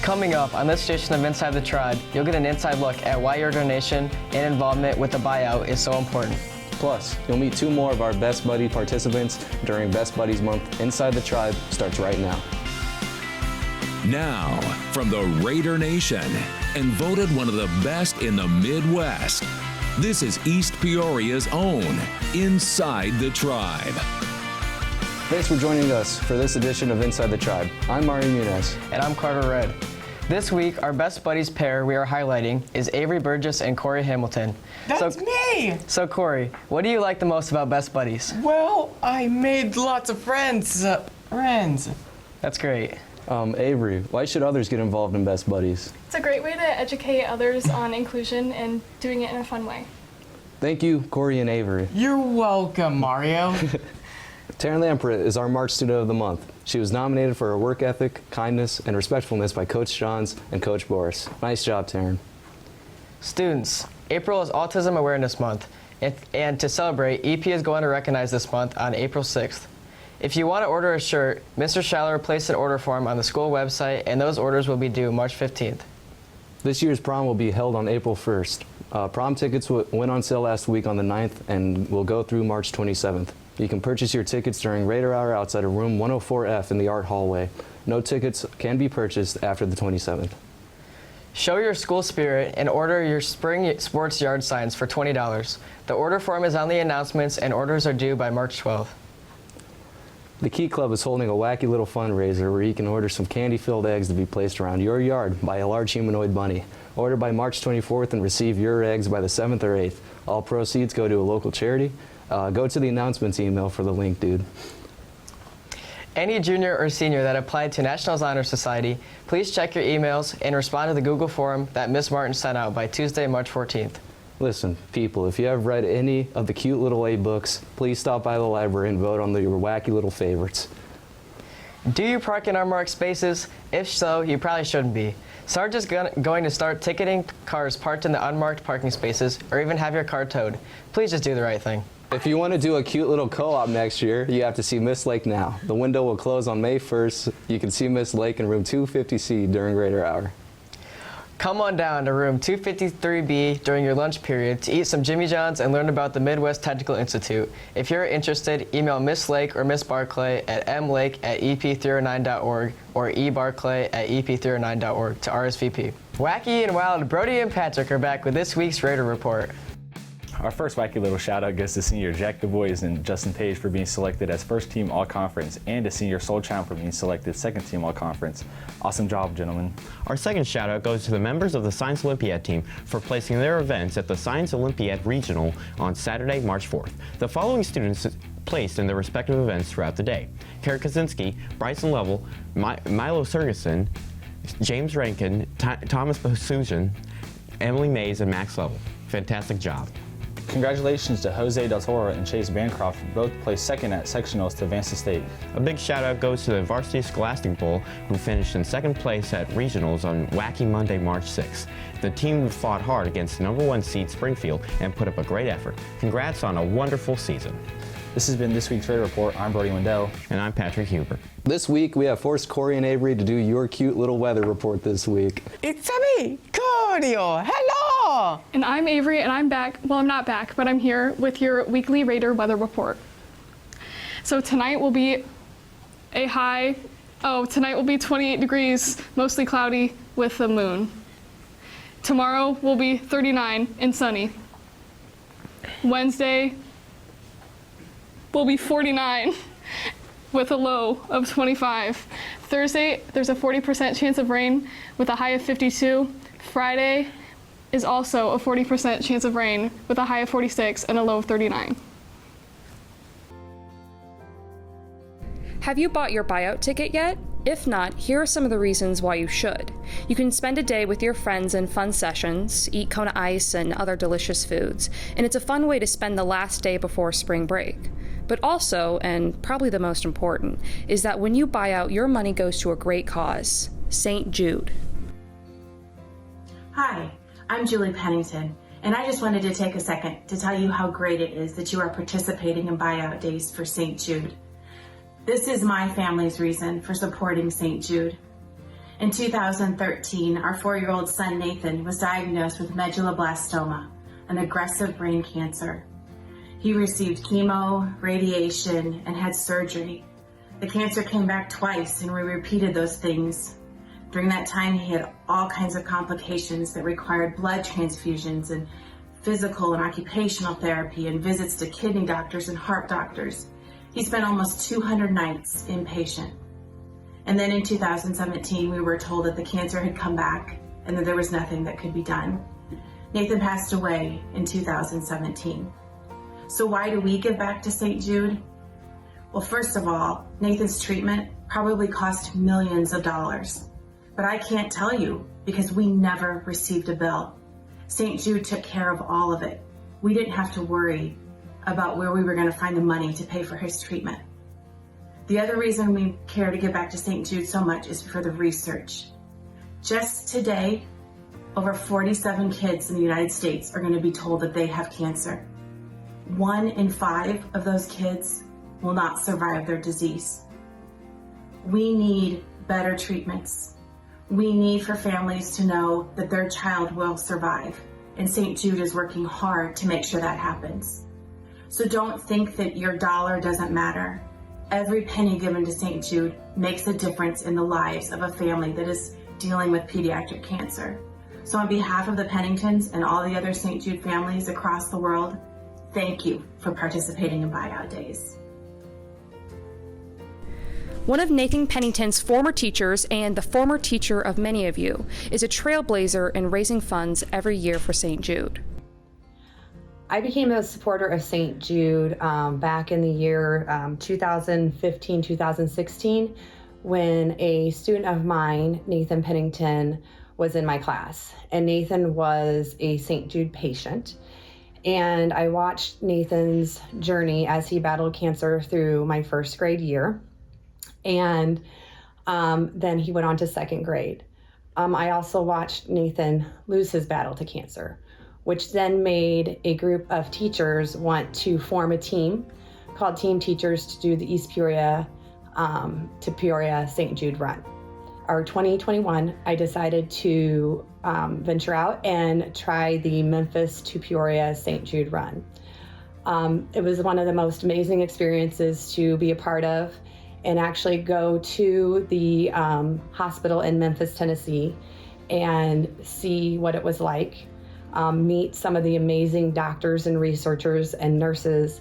Coming up on this edition of Inside the Tribe, you'll get an inside look at why your donation and involvement with the buyout is so important. Plus, you'll meet 2 more of our Best Buddy participants during Best Buddies Month. Inside the Tribe starts right now. Now, from the Raider Nation, and voted one of the best in the Midwest, this is East Peoria's own Inside the Tribe. Thanks for joining us for this edition of Inside the Tribe. I'm Mario Muniz. And I'm Carter Red. This week, our Best Buddies pair we are highlighting is Avery Burgess and Corey Hamilton. That's me! So Corey, what do you like the most about Best Buddies? Well, I made lots of friends. That's great. Avery, why should others get involved in Best Buddies? It's a great way to educate others on inclusion and doing it in a fun way. Thank you, Corey and Avery. You're welcome, Mario. Taryn Lampret is our March Student of the Month. She was nominated for her work ethic, kindness, and respectfulness by Coach Johns and Coach Boris. Nice job, Taryn. Students, April is Autism Awareness Month, and to celebrate, EP is going to recognize this month on April 6th. If you want to order a shirt, Mr. Schaller placed an order form on the school website, and those orders will be due March 15th. This year's prom will be held on April 1st. Prom tickets went on sale last week on the 9th and will go through March 27th. You can purchase your tickets during Raider Hour outside of room 104F in the art hallway. No tickets can be purchased after the 27th. Show your school spirit and order your spring sports yard signs for $20. The order form is on the announcements and orders are due by March 12th. The Key Club is holding a wacky little fundraiser where you can order some candy-filled eggs to be placed around your yard by a large humanoid bunny. Order by March 24th and receive your eggs by the 7th or 8th. All proceeds go to a local charity. Go to the announcements email for the link, dude. Any junior or senior that applied to National Honor Society, please check your emails and respond to the Google form that Ms. Martin sent out by Tuesday, March 14th. Listen, people, if you have read any of the cute little A books, please stop by the library and vote on your wacky little favorites. Do you park in unmarked spaces? If so, you probably shouldn't be. Sarge is going to start ticketing cars parked in the unmarked parking spaces or even have your car towed. Please just do the right thing. If you want to do a cute little co-op next year, you have to see Miss Lake now. The window will close on May 1st. You can see Miss Lake in room 250C during Raider Hour. Come on down to room 253B during your lunch period to eat some Jimmy John's and learn about the Midwest Technical Institute. If you're interested, email Miss Lake or Miss Barclay at mlake@ep309.org or ebarclay@ep309.org to RSVP. Wacky and Wild, Brody and Patrick are back with this week's Raider Report. Our first wacky little shout out goes to senior Jack DuBois and Justin Page for being selected as first team all-conference and to senior Soul Child for being selected second team all-conference. Awesome job, gentlemen. Our second shout out goes to the members of the Science Olympiad team for placing their events at the Science Olympiad Regional on Saturday, March 4th. The following students placed in their respective events throughout the day: Kara Kaczynski, Bryson Lovell, Milo Sergeson, James Rankin, Thomas Basujan, Emily Mays, and Max Lovell. Fantastic job. Congratulations to Jose Del Toro and Chase Bancroft, who both placed second at sectionals to advance to state. A big shout out goes to the Varsity Scholastic Bowl, who finished in second place at regionals on Wacky Monday, March 6th. The team fought hard against the #1 seed Springfield and put up a great effort. Congrats on a wonderful season. This has been this week's Raider Report. I'm Brody Wendell. And I'm Patrick Huber. This week, we have forced Corey and Avery to do your cute little weather report this week. It's me, Cordio. Hello! And I'm Avery, and I'm back. Well, I'm not back, but I'm here with your weekly Raider weather report. So tonight will be tonight will be 28 degrees, mostly cloudy with the moon. Tomorrow will be 39 and sunny. Wednesday will be 49 with a low of 25. Thursday, there's a 40% chance of rain with a high of 52. Friday is also a 40% chance of rain with a high of 46 and a low of 39. Have you bought your buyout ticket yet? If not, here are some of the reasons why you should. You can spend a day with your friends in fun sessions, eat Kona Ice and other delicious foods, and it's a fun way to spend the last day before spring break. But also, and probably the most important, is that when you buy out, your money goes to a great cause, St. Jude. Hi, I'm Julie Pennington, and I just wanted to take a second to tell you how great it is that you are participating in buyout days for St. Jude. This is my family's reason for supporting St. Jude. In 2013, our 4-year-old son Nathan was diagnosed with medulloblastoma, an aggressive brain cancer. He received chemo, radiation, and had surgery. The cancer came back twice, and we repeated those things. During that time, he had all kinds of complications that required blood transfusions and physical and occupational therapy and visits to kidney doctors and heart doctors. He spent almost 200 nights inpatient. And then in 2017, we were told that the cancer had come back and that there was nothing that could be done. Nathan passed away in 2017. So why do we give back to St. Jude? Well, first of all, Nathan's treatment probably cost millions of dollars. But I can't tell you because we never received a bill. St. Jude took care of all of it. We didn't have to worry about where we were going to find the money to pay for his treatment. The other reason we care to give back to St. Jude so much is for the research. Just today, over 47 kids in the United States are going to be told that they have cancer. 1 in 5 of those kids will not survive their disease. We need better treatments. We need for families to know that their child will survive, and St. Jude is working hard to make sure that happens. So don't think that your dollar doesn't matter. Every penny given to St. Jude makes a difference in the lives of a family that is dealing with pediatric cancer. So on behalf of the Penningtons and all the other St. Jude families across the world, thank you for participating in Buyout Days. One of Nathan Pennington's former teachers and the former teacher of many of you is a trailblazer in raising funds every year for St. Jude. I became a supporter of St. Jude back in the year 2015, 2016, when a student of mine, Nathan Pennington, was in my class. And Nathan was a St. Jude patient. And I watched Nathan's journey as he battled cancer through my first grade year. And then he went on to second grade. I also watched Nathan lose his battle to cancer, which then made a group of teachers want to form a team called Team Teachers to do the East Peoria to Peoria St. Jude Run. Our 2021, I decided to venture out and try the Memphis to Peoria St. Jude Run. It was one of the most amazing experiences to be a part of and actually go to the hospital in Memphis, Tennessee, and see what it was like. Meet some of the amazing doctors and researchers and nurses,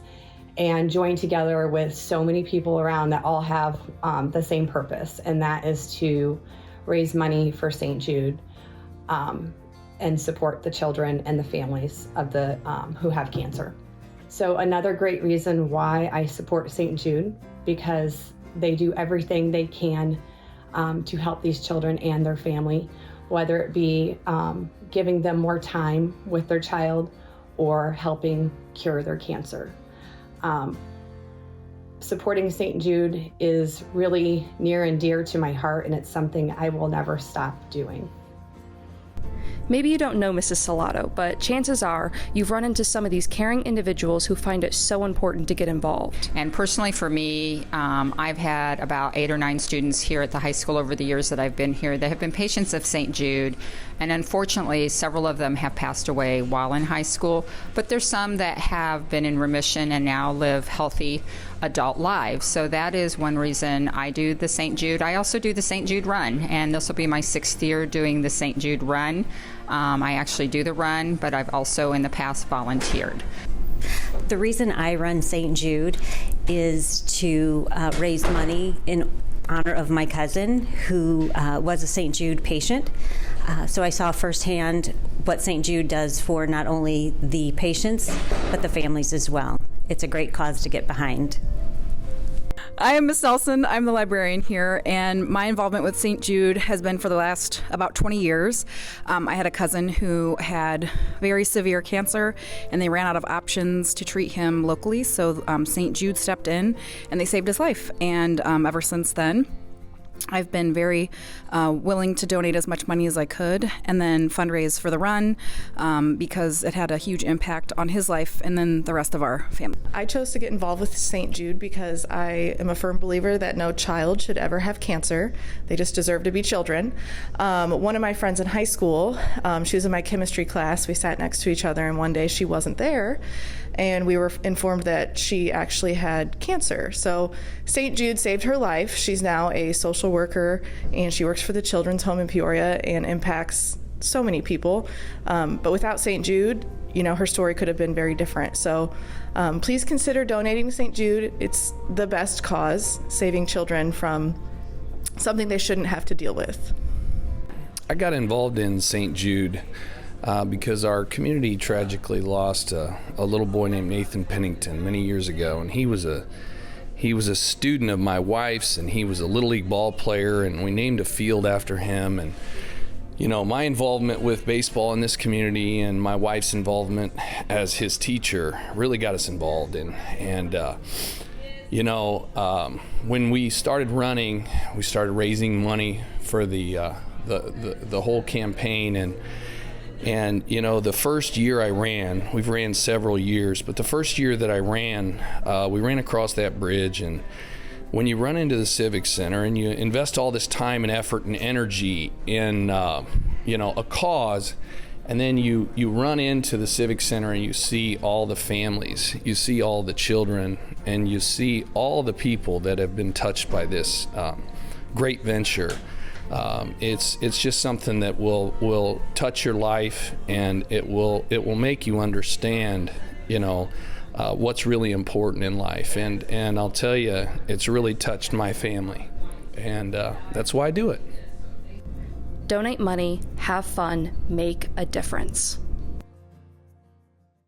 and join together with so many people around that all have the same purpose, and that is to raise money for St. Jude and support the children and the families of the who have cancer. So another great reason why I support St. Jude, because they do everything they can to help these children and their family, whether it be giving them more time with their child or helping cure their cancer. Supporting St. Jude is really near and dear to my heart, and it's something I will never stop doing. Maybe you don't know Mrs. Salato, but chances are you've run into some of these caring individuals who find it so important to get involved. And personally for me, I've had about 8 or 9 students here at the high school over the years that I've been here that have been patients of St. Jude, and unfortunately several of them have passed away while in high school, but there's some that have been in remission and now live healthy adult lives. So that is one reason I do the St. Jude. I also do the St. Jude Run, and this will be my 6th year doing the St. Jude Run. I actually do the run, but I've also in the past volunteered. The reason I run St. Jude is to raise money in honor of my cousin who was a St. Jude patient. So I saw firsthand what St. Jude does for not only the patients, but the families as well. It's a great cause to get behind. I am Miss Nelson. I'm the librarian here, and my involvement with St. Jude has been for the last about 20 years. I had a cousin who had very severe cancer, and they ran out of options to treat him locally, so St. Jude stepped in, and they saved his life. And ever since then, I've been very willing to donate as much money as I could and then fundraise for the run because it had a huge impact on his life and then the rest of our family. I chose to get involved with St. Jude because I am a firm believer that no child should ever have cancer. They just deserve to be children. One of my friends in high school, she was in my chemistry class. We sat next to each other, and one day she wasn't there, and we were informed that she actually had cancer. So St. Jude saved her life. She's now a social worker, and she works for the Children's Home in Peoria and impacts so many people. But without St. Jude, her story could have been very different. So please consider donating to St. Jude. It's the best cause, saving children from something they shouldn't have to deal with. I got involved in St. Jude because our community tragically lost a little boy named Nathan Pennington many years ago, and he was a student of my wife's, and he was a Little League ball player, and we named a field after him. And my involvement with baseball in this community and my wife's involvement as his teacher really got us involved. And when we started running, we started raising money for the whole campaign. And the first year I ran, we've ran several years, but the first year that I ran, we ran across that bridge. And when you run into the Civic Center and you invest all this time and effort and energy in, a cause, and then you run into the Civic Center and you see all the families, you see all the children, and you see all the people that have been touched by this great venture. It's just something that will touch your life, and it will make you understand, what's really important in life. And I'll tell you, it's really touched my family, and that's why I do it. Donate money, have fun, make a difference.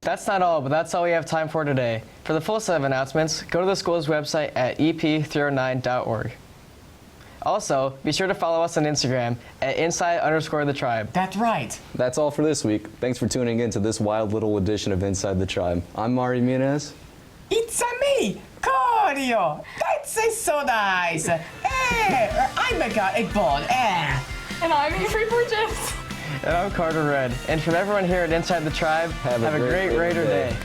That's not all, but that's all we have time for today. For the full set of announcements, go to the school's website at ep309.org. Also, be sure to follow us on Instagram at inside_the tribe. That's right. That's all for this week. Thanks for tuning in to this wild little edition of Inside the Tribe. I'm Mari Munez. It's me, Claudio. That's so nice. I'm a ball. And I'm Avery Burgess. And I'm Carter Red. And from everyone here at Inside the Tribe, have a great Raider Day.